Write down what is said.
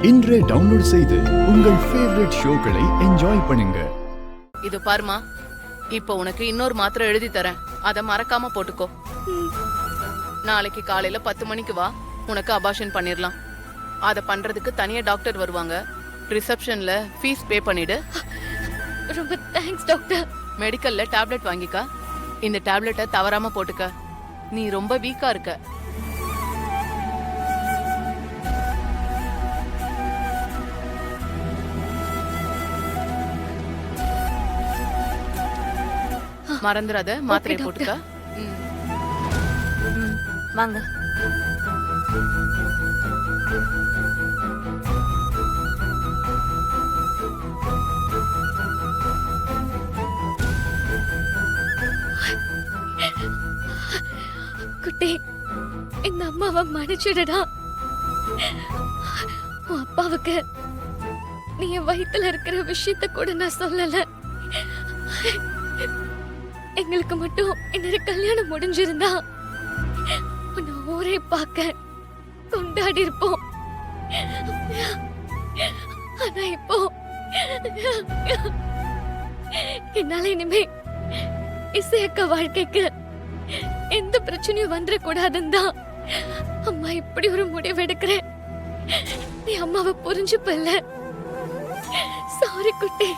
இன்றே டவுன்லோட் செய்து உங்கள் ஃபேவரட் ஷோக்களை என்ஜாய் பண்ணுங்க. இது பாருமா, இப்போ உனக்கு இன்னொரு மாத்திரை எழுதி தரேன், அத மறக்காம போட்டுக்கோ. நாளைக்கு காலையில 10 மணிக்கு வா, உனக்கு அபார்ஷன் பண்ணிரலாம். அத பண்றதுக்கு தனியா டாக்டர் வருவாங்க. ரிசப்ஷன்ல ஃபீஸ் பே பண்ணிடு. ரொம்ப தேங்க்ஸ் டாக்டர். மெடிக்கல்ல டேப்லெட் வாங்கிக்க. இந்த டேப்லெட்டை தவறாம போட்டுக்க. நீ ரொம்ப வீக்கா இருக்க. மறந்துடாத, மாத்திரை போட்டுக்க. வாங்க. குட்டி, இந்த அம்மாவை மன்னிச்சிடுடா. உன் அப்பாவுக்கு நீ என் வயித்துல இருக்கிற விஷயத்த கூட நான் சொல்லல. எங்களுக்கு மட்டும் இன்னொரு கல்யாணம் முடிஞ்சிருந்தா உன்னை ஊரே பார்க்க கொண்டாடி இருப்போம். ஆனா இப்போ என்னால இனிமே இசையக்க வாழ்க்கைக்கு எந்த பிரச்சனையும் வந்துடக்கூடாதுன்னு தான் அம்மா இப்படி ஒரு முடிவு எடுக்கிறேன். நீ அம்மாவை புரிஞ்சுப்பல்ல. சாரி குட்டி.